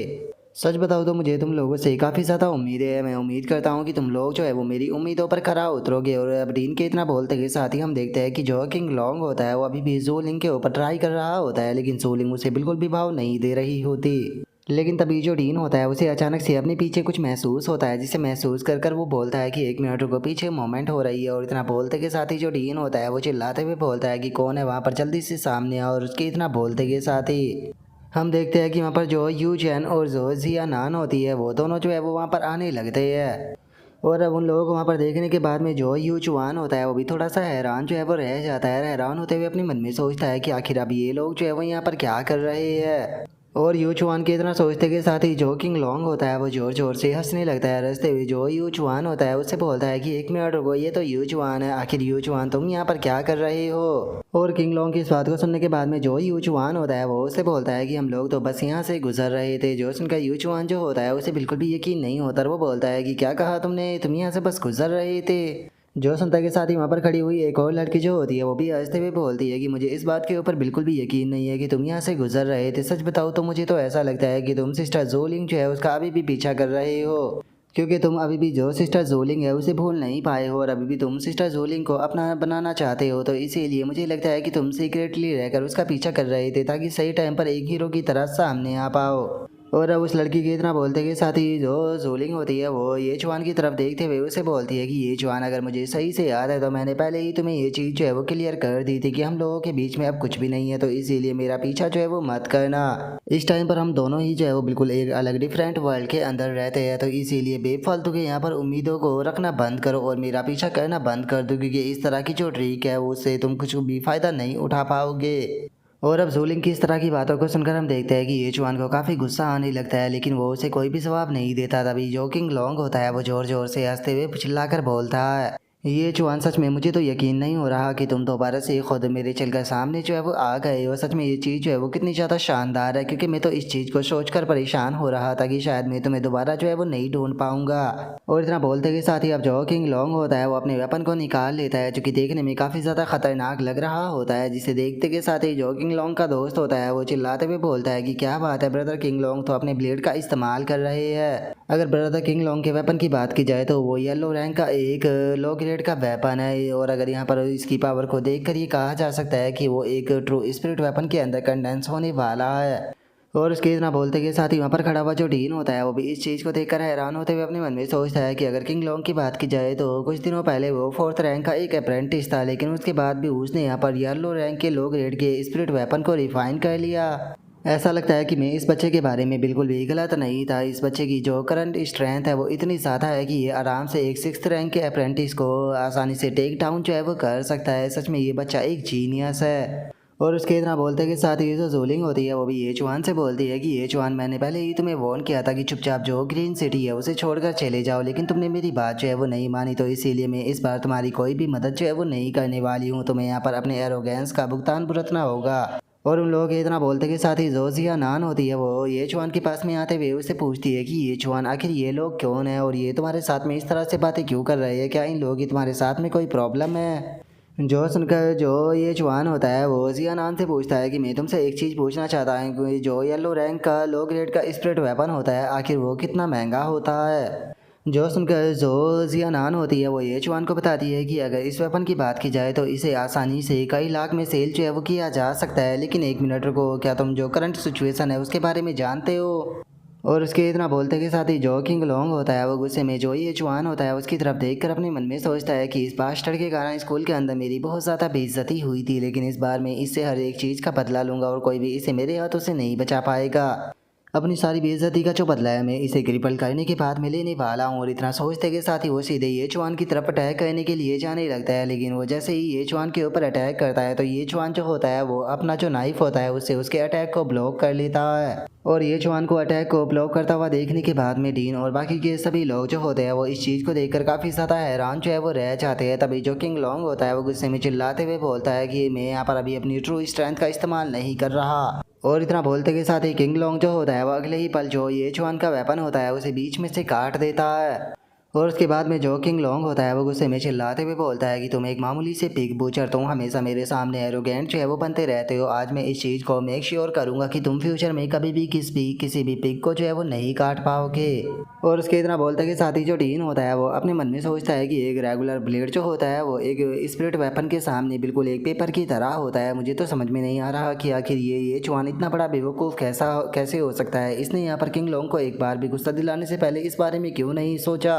सच बताओ तो मुझे तुम लोगों से काफ़ी ज़्यादा उम्मीदें हैं, मैं उम्मीद करता हूँ कि तुम लोग जो है वो मेरी उम्मीदों पर खरा उतरोगे। और अब डीन के इतना बोलते के साथ ही हम देखते हैं कि जो किंग लॉन्ग होता है वो अभी भी जोलिंग के ऊपर ट्राई कर रहा होता है, लेकिन जोलिंग उसे बिल्कुल भी भाव नहीं दे रही होती। लेकिन तभी जो डीन होता है उसे अचानक से अपने पीछे कुछ महसूस होता है, जिसे महसूस कर कर वो बोलता है कि 1 मिनट रुको, पीछे मोमेंट हो रही है। और इतना बोलते के साथ ही जो डीन होता है वो चिल्लाते हुए बोलता है कि कौन है वहाँ पर, जल्दी से सामने आओ। और उसके इतना बोलते के साथ ही हम देखते हैं कि वहाँ पर जो यू चैन और जो जिया नान होती है वो दोनों जो है वो वहाँ पर आने लगते हैं। और अब उन लोगों को वहाँ पर देखने के बाद में जो यू चुआन होता है वो भी थोड़ा सा हैरान जो है वो रह जाता है। हैरान होते हुए अपने मन में सोचता है कि आखिर अब ये लोग जो है वो यहाँ पर क्या कर रहे हैं। और यू चुआन के इतना सोचते के साथ ही जो किंग लॉन्ग होता है वो जोर जोर से हंसने लगता है। हंसते हुए जो यू चुआन होता है उससे बोलता है कि 1 मिनट रुको, ये तो यू चुआन है, आखिर यू चुआन तुम यहाँ पर क्या कर रहे हो। और किंग लॉन्ग की इस बात को सुनने के बाद में जो यू चुआन होता है वो उससे बोलता है कि हम लोग तो बस यहाँ से गुजर रहे थे। जो सुनकर यू चुआन जो होता है उसे बिल्कुल भी यकीन नहीं होता, और वो बोलता है कि क्या कहा तुमने, तुम यहाँ से बस गुजर रहे थे। जो सुनता के साथ ही वहाँ पर खड़ी हुई एक और लड़की जो होती है वो भी हंसते हुए बोलती है कि मुझे इस बात के ऊपर बिल्कुल भी यकीन नहीं है कि तुम यहाँ से गुजर रहे थे। सच बताओ तो मुझे तो ऐसा लगता है कि तुम सिस्टर जोलिंग जो है उसका अभी भी पीछा कर रहे हो, क्योंकि तुम अभी भी जो सिस्टर जोलिंग है उसे भूल नहीं पाए हो और अभी भी तुम सिस्टर जोलिंग को अपना बनाना चाहते हो। तो इसीलिए मुझे लगता है कि तुम सीक्रेटली रहकर उसका पीछा कर रहे थे, ताकि सही टाइम पर एक हीरो की तरह सामने आ पाओ। और अब उस लड़की के इतना बोलते के साथ ही जो जोलिंग होती है वो ये चुआन की तरफ देखते हुए उसे बोलती है कि ये चुआन, अगर मुझे सही से याद है तो मैंने पहले ही तुम्हें ये चीज़ जो है वो क्लियर कर दी थी कि हम लोगों के बीच में अब कुछ भी नहीं है, तो इसीलिए मेरा पीछा जो है वो मत करना। इस टाइम पर हम दोनों ही जो है वो बिल्कुल एक अलग डिफरेंट वर्ल्ड के अंदर रहते हैं, तो इसीलिए बेफालतू के यहाँ पर उम्मीदों को रखना बंद करो और मेरा पीछा करना बंद कर दो, क्योंकि इस तरह की जो ट्रिक है उससे तुम कुछ भी फ़ायदा नहीं उठा पाओगे। और अब जोलिंग की इस तरह की बातों को सुनकर हम देखते हैं कि ये चुआन को काफ़ी गुस्सा आने लगता है, लेकिन वो उसे कोई भी जवाब नहीं देता। तभी जो किंग लॉन्ग होता है वो जोर जोर से हंसते हुए चिल्लाकर बोलता है, ये चुआन सच में मुझे तो यकीन नहीं हो रहा कि तुम दोबारा से खुद मेरे चलकर सामने जो है वो आ गए हो। सच में ये चीज़ जो है वो कितनी ज़्यादा शानदार है, क्योंकि मैं तो इस चीज़ को सोचकर परेशान हो रहा था कि शायद मैं तुम्हें दोबारा जो है वो नहीं ढूंढ पाऊंगा। और इतना बोलते के साथ ही अब जो किंग लॉन्ग होता है वो अपने वेपन को निकाल लेता है, जो कि देखने में काफ़ी ज़्यादा खतरनाक लग रहा होता है, जिसे देखते के साथ ही जो किंग लॉन्ग का दोस्त होता है वो चिल्लाते हुए बोलता है कि क्या बात है ब्रदर किंग लॉन्ग, तो अपने ब्लेड का इस्तेमाल कर रहे हैं। अगर ब्रदर किंग लॉन्ग के वेपन की बात की जाए तो वो येलो रैंक का एक लो ग्रेड का वेपन है, और अगर यहाँ पर इसकी पावर को देखकर ये कहा जा सकता है कि वो एक ट्रू स्पिरिट वेपन के अंदर कंडेंस होने वाला है। और उसके इतना बोलते के साथ ही वहाँ पर खड़ा हुआ जो डीन होता है वो भी इस चीज़ को देखकर हैरान होते हुए अपने मन में सोचता है कि अगर किंग लॉन्ग की बात की जाए तो कुछ दिनों पहले वो 4th रैंक का एक अप्रेंटिस था, लेकिन उसके बाद भी उसने यहाँ पर येलो रैंक के लो ग्रेड के स्पिरिट वेपन को रिफाइन कर लिया। ऐसा लगता है कि मैं इस बच्चे के बारे में बिल्कुल भी गलत नहीं था। इस बच्चे की जो करंट स्ट्रेंथ है वो इतनी ज़्यादा है कि ये आराम से एक 6th रैंक के अप्रेंटिस को आसानी से टेक डाउन जो है वो कर सकता है। सच में ये बच्चा एक जीनियस है। और उसके इतना बोलते के साथ ही जो जोलिंग होती है वो भी ये चुआन से बोलती है कि ये चुआन, मैंने पहले ही तुम्हें वार्न किया था कि चुपचाप जो ग्रीन सिटी है उसे छोड़कर चले जाओ, लेकिन तुमने मेरी बात जो है वो नहीं मानी, तो इसीलिए मैं इस बार तुम्हारी कोई भी मदद जो है वो नहीं करने वाली हूँ। तुम्हें यहाँ पर अपने एरोगेंस का भुगतान भुगतना होगा। और उन लोगों के इतना बोलते के साथ ही जोजिया नान होती है वो ये चुआन के पास में आते हुए उससे पूछती है कि ये चुआन, आखिर ये लोग कौन है और ये तुम्हारे साथ में इस तरह से बातें क्यों कर रहे हैं, क्या इन लोगों की तुम्हारे साथ में कोई प्रॉब्लम है। जो सुनकर जो ये चुआन होता है वो जिया नान से पूछता है कि मैं तुमसे एक चीज़ पूछना चाहता हूँ कि जो येलो रैंक का लो ग्रेड का स्पिरिट वेपन होता है आखिर वो कितना महंगा होता है। जो सुनकर जो जियानान होती है वो ये चुआन को बताती है कि अगर इस वेपन की बात की जाए तो इसे आसानी से कई लाख में सेल जो है वो किया जा सकता है, लेकिन एक मिनट रुको, क्या तुम जो करंट सिचुएशन है उसके बारे में जानते हो? और उसके इतना बोलते के साथ ही जो किंग लोंग होता है वो गुस्से में जो ये चुआन होता है उसकी तरफ देखकर अपने मन में सोचता है कि इस बास्टर्ड के कारण स्कूल के अंदर मेरी बहुत ज़्यादा बेइज्जती हुई थी, लेकिन इस बार मैं इससे हर एक चीज़ का बदला लूँगा और कोई भी इसे मेरे हाथों से नहीं बचा पाएगा। अपनी सारी बेइज्जती का जो बदला है मैं इसे क्रिपल करने के बाद मैं लेने वाला हूँ। और इतना सोचते के साथ ही वो सीधे ये चुआन की तरफ अटैक करने के लिए जाने लगता है, लेकिन वो जैसे ही ये चुआन के ऊपर अटैक करता है तो ये चुआन जो होता है वो अपना जो नाइफ होता है उससे उसके अटैक को ब्लॉक कर लेता है। और ये चुआन को अटैक को ब्लॉक करता हुआ देखने के बाद में डीन और बाकी के सभी लोग जो होते हैं वो इस चीज़ को देखकर काफ़ी ज़्यादा हैरान जो है वो रह जाते हैं। तभी जो किंग लॉन्ग होता है वो गुस्से में चिल्लाते हुए बोलता है कि मैं यहाँ पर अभी अपनी ट्रू स्ट्रेंथ का इस्तेमाल नहीं कर रहा। और इतना बोलते के साथ ही किंग लोंग जो होता है वो अगले ही पल जो ये चुआन का वेपन होता है उसे बीच में से काट देता है। और उसके बाद में जो किंग लोंग होता है वो गुस्से में चिल्लाते हुए बोलता है कि तुम एक मामूली से पिग बूचर, तुम हमेशा मेरे सामने एरोगेंट जो है वो बनते रहते हो। आज मैं इस चीज़ को मेक श्योर करूंगा कि तुम फ्यूचर में कभी भी किसी भी पिग को जो है वो नहीं काट पाओगे। और उसके इतना बोलते के साथ ही जो डीन होता है वो अपने मन में सोचता है कि एक रेगुलर ब्लेड जो होता है वो एक स्पिरिट वेपन के सामने बिल्कुल एक पेपर की तरह होता है। मुझे तो समझ में नहीं आ रहा कि आखिर ये चुआन इतना बड़ा बेवकूफ़ कैसे हो सकता है। इसने यहाँ पर किंग लोंग को एक बार भी गुस्सा दिलाने से पहले इस बारे में क्यों नहीं सोचा।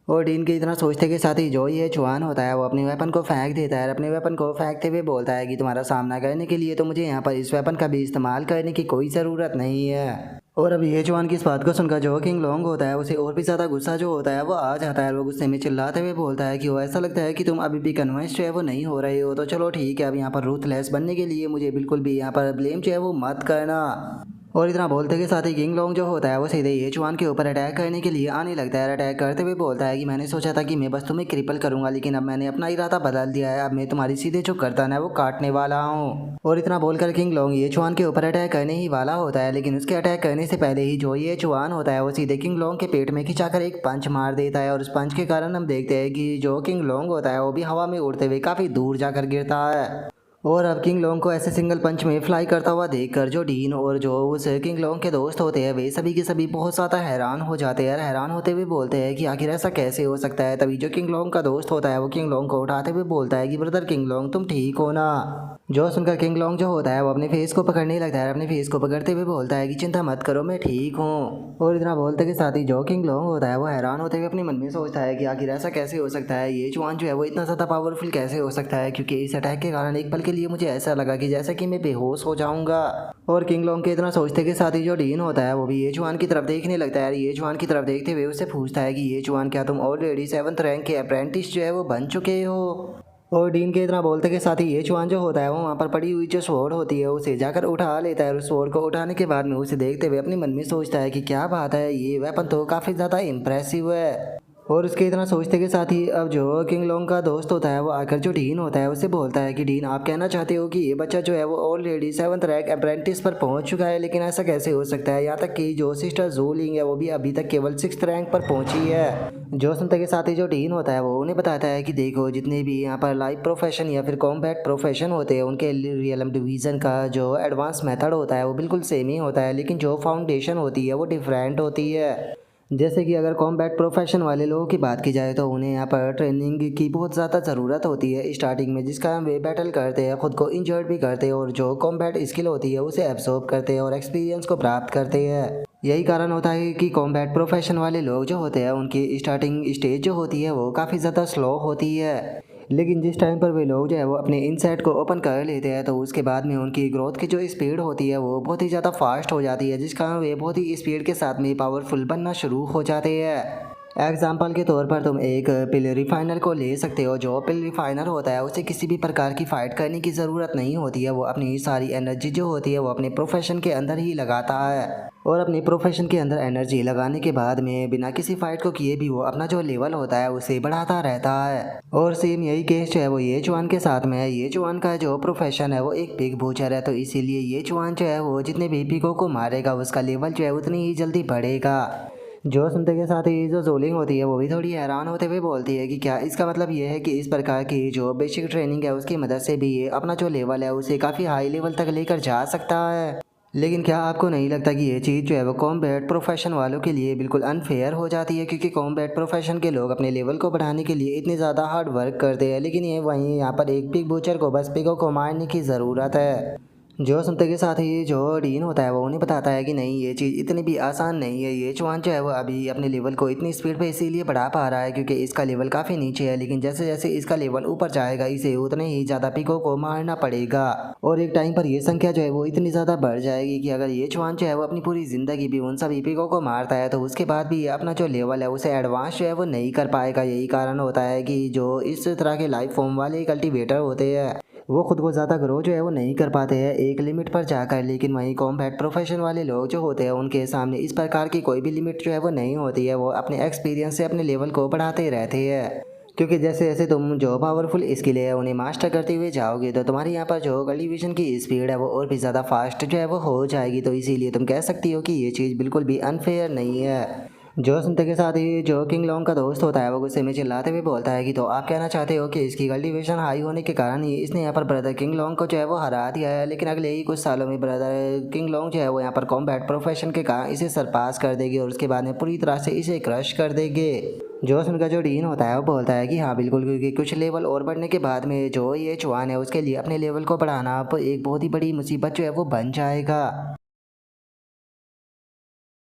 और डीन के इतना सोचते के साथ ही जो ये चुआन होता है वो अपने वेपन को फेंक देता है। अपने वेपन को फेंकते हुए बोलता है कि तुम्हारा सामना करने के लिए तो मुझे यहाँ पर इस वेपन का भी इस्तेमाल करने की कोई ज़रूरत नहीं है। और अब ये चुआन की इस बात को सुनकर जो किंग लोंग होता है उसे और भी ज़्यादा गुस्सा जो होता है वो आ जाता है। वो गुस्से में चिल्लाते हुए बोलता है कि वो ऐसा लगता है कि तुम अभी भी कन्विंस जो है वो नहीं हो रहे हो, तो चलो ठीक है, अब यहाँ पर रूथलेस बनने के लिए मुझे बिल्कुल भी यहाँ पर ब्लेम जो है वो मत करना। और इतना बोलते के साथ ही किंग लोंग जो होता है वो सीधे ये चुआन के ऊपर अटैक करने के लिए आने लगता है। अटैक करते हुए बोलता है कि मैंने सोचा था कि मैं बस तुम्हें क्रिपल करूंगा, लेकिन अब मैंने अपना इरादा बदल दिया है, अब मैं तुम्हारी सीधे जो गर्दन है वो काटने वाला हूँ। और इतना बोलकर किंग लोंग ये चुआन के ऊपर अटैक करने ही वाला होता है, लेकिन उसके अटैक करने से पहले ही जो ये चुआन होता है वो सीधे किंग लोंग के पेट में खिंचाकर एक पंच मार देता है। और उस पंच के कारण हम देखते हैं कि जो किंग लोंग होता है वो भी हवा में उड़ते हुए काफ़ी दूर जाकर गिरता है। और अब किंग लोंग को ऐसे सिंगल पंच में फ्लाई करता हुआ देखकर जो डीन और जो उस किंग लोंग के दोस्त होते हैं वे सभी के सभी बहुत ज़्यादा हैरान हो जाते हैं। हैरान होते हुए बोलते हैं कि आखिर ऐसा कैसे हो सकता है। तभी जो किंग लोंग का दोस्त होता है वो किंग लोंग को उठाते हुए बोलता है कि ब्रदर किंग लोंग तुम ठीक हो ना। जो सुनकर किंग लोंग जो होता है वो अपने फेस को पकड़ने लगता है। अपने फेस को पकड़ते हुए बोलता है कि चिंता मत करो, मैं ठीक हूँ। और इतना बोलते के साथ ही जो किंग लोंग होता है वो हैरान होते हुए अपने मन में सोचता है कि आखिर ऐसा कैसे हो सकता है, ये चुआन जो है वो इतना ज़्यादा पावरफुल कैसे हो सकता है, क्योंकि इस अटैक के कारण एक पल के लिए मुझे ऐसा लगा कि जैसे कि मैं बेहोश हो जाऊंगा। और किंग लोंग के इतना सोचते के साथ ही जो डीन होता है वो भी ये चुआन की तरफ देखने लगता है। ये चुआन की तरफ देखते हुए उससे पूछता है कि ये चुआन क्या तुम ऑलरेडी 7th रैंक के अप्रेंटिस जो है वो बन चुके हो। और डीन के इतना बोलते के साथ ही ये चुआन जो होता है वो वहाँ पर पड़ी हुई जो स्वॉर्ड होती है उसे जाकर उठा लेता है। और उस स्वॉर्ड को उठाने के बाद में उसे देखते हुए अपने मन में सोचता है कि क्या बात है, ये वेपन तो काफ़ी ज़्यादा इम्प्रेसिव है। और उसके इतना सोचते के साथ ही अब जो किंग लोंग का दोस्त होता है वो आकर जो डीन होता है उससे बोलता है कि डीन आप कहना चाहते हो कि ये बच्चा जो है वो ऑलरेडी 7th रैंक अप्रेंटिस पर पहुंच चुका है, लेकिन ऐसा कैसे हो सकता है। यहाँ तक कि जो सिस्टर जू लिंग है वो भी अभी तक केवल 6th रैंक पर पहुंची है। जो सुनते के साथ ही जो डीन होता है वो उन्हें बताता है कि देखो, जितने भी यहाँ पर लाइफ प्रोफेशन या फिर कॉम्बैट प्रोफेशन होते हैं उनके रियलम डिवीज़न का जो एडवांस मेथड होता है वो बिल्कुल सेम ही होता है, लेकिन जो फाउंडेशन होती है वो डिफरेंट होती है। जैसे कि अगर कॉम्बैट प्रोफेशन वाले लोगों की बात की जाए तो उन्हें यहाँ पर ट्रेनिंग की बहुत ज़्यादा ज़रूरत होती है स्टार्टिंग में, जिसका वे बैटल करते हैं, खुद को इंजर्ड भी करते हैं और जो कॉम्बैट स्किल होती है उसे एब्जॉर्ब करते हैं और एक्सपीरियंस को प्राप्त करते हैं। यही कारण होता है कि कॉम्बैट प्रोफेशन वाले लोग जो होते हैं उनकी स्टार्टिंग स्टेज जो होती है वो काफ़ी ज़्यादा स्लो होती है, लेकिन जिस टाइम पर वे लोग जो है वो अपने इनसाइट को ओपन कर लेते हैं तो उसके बाद में उनकी ग्रोथ की जो स्पीड होती है वो बहुत ही ज़्यादा फास्ट हो जाती है, जिस कारण वे बहुत ही स्पीड के साथ में पावरफुल बनना शुरू हो जाते हैं। एग्जाम्पल के तौर पर तुम एक पिल रिफाइनर को ले सकते हो। जो पिल रिफाइनर होता है उसे किसी भी प्रकार की फ़ाइट करने की ज़रूरत नहीं होती है, वो अपनी सारी एनर्जी जो होती है वो अपने प्रोफेशन के अंदर ही लगाता है। और अपनी प्रोफेशन के अंदर एनर्जी लगाने के बाद में बिना किसी फाइट को किए भी वो अपना जो लेवल होता है उसे बढ़ाता रहता है। और सेम यही केस जो है वो ये चुआन के साथ में है। ये चुआन का जो प्रोफेशन है वो एक पिग बूचर है, तो इसीलिए ये चुआन जो है वो जितने भी पिगों को मारेगा उसका लेवल जो है उतनी ही जल्दी बढ़ेगा। जो सुनते के साथ ही जो जोलिंग होती है वो भी थोड़ी हैरान होते हुए बोलती है कि क्या इसका मतलब ये है कि इस प्रकार की जो बेसिक ट्रेनिंग है उसकी मदद से भी ये अपना जो लेवल है उसे काफ़ी हाई लेवल तक लेकर जा सकता है। लेकिन क्या आपको नहीं लगता कि ये चीज़ जो है वो कॉम्बैट प्रोफेशन वालों के लिए बिल्कुल अनफेयर हो जाती है, क्योंकि कॉम्बैट प्रोफेशन के लोग अपने लेवल को बढ़ाने के लिए इतनी ज़्यादा हार्ड वर्क करते हैं, लेकिन ये वहीं यहाँ पर एक पिग बूचर को बस पिगों को मारने की ज़रूरत है। जो सुनते के साथ ही जो डीन होता है वो उन्हें बताता है कि नहीं, ये चीज़ इतनी भी आसान नहीं है। ये चुआन जो है वो अभी अपने लेवल को इतनी स्पीड पे इसीलिए बढ़ा पा रहा है क्योंकि इसका लेवल काफ़ी नीचे है, लेकिन जैसे जैसे इसका लेवल ऊपर जाएगा इसे उतने ही ज़्यादा पिकों को मारना पड़ेगा। और एक टाइम पर ये संख्या जो है वो इतनी ज़्यादा बढ़ जाएगी कि अगर ये चुआन जो है वो अपनी पूरी ज़िंदगी भी उन सभी पिकों को मारता है तो उसके बाद भी ये अपना जो लेवल है उसे एडवांस जो है वो नहीं कर पाएगा। यही कारण होता है कि जो इस तरह के लाइफ फॉर्म वाले कल्टीवेटर होते हैं वो खुद को ज़्यादा ग्रो जो है वो नहीं कर पाते हैं एक लिमिट पर जाकर, लेकिन वहीं कॉम्बैट प्रोफेशन वाले लोग जो होते हैं उनके सामने इस प्रकार की कोई भी लिमिट जो है वो नहीं होती है। वो अपने एक्सपीरियंस से अपने लेवल को बढ़ाते रहते हैं, क्योंकि जैसे जैसे तुम जो पावरफुल स्किल है उन्हें मास्टर करते हुए जाओगे तो तुम्हारे यहाँ पर जो कल्टीवेशन की स्पीड है वो और भी ज़्यादा फास्ट जो है वो हो जाएगी। तो इसीलिए तुम कह सकती हो कि ये चीज़ बिल्कुल भी अनफेयर नहीं है। जो सुनते के साथ ही जो किंग लोंग का दोस्त होता है वो गुस्से में चिल्लाते हुए बोलता है कि तो आप कहना चाहते हो कि इसकी कल्टीवेशन हाई होने के कारण ही इसने यहाँ पर ब्रदर किंग लोंग को जो है वो हरा दिया है, लेकिन अगले ही कुछ सालों में ब्रदर किंग लोंग जो है वो यहाँ पर कॉम्बैट प्रोफेशन के कारण इसे सरपास कर देगी और उसके बाद में पूरी तरह से इसे क्रश कर देंगे। जो सुनकर जो डीन होता है वो बोलता है कि हाँ बिल्कुल, क्योंकि कुछ लेवल और बढ़ने के बाद में जो ये चुआन है उसके लिए अपने लेवल को बढ़ाना अब एक बहुत ही बड़ी मुसीबत जो है वो बन जाएगा।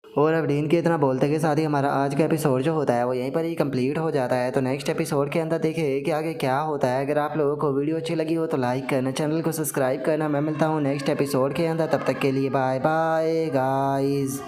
और अब डीन के इतना बोलते के साथ ही हमारा आज का एपिसोड जो होता है वो यहीं पर ही कंप्लीट हो जाता है। तो नेक्स्ट एपिसोड के अंदर देखें कि आगे क्या होता है। अगर आप लोगों को वीडियो अच्छी लगी हो तो लाइक करना, चैनल को सब्सक्राइब करना। मैं मिलता हूँ नेक्स्ट एपिसोड के अंदर, तब तक के लिए बाय बाय गाइस।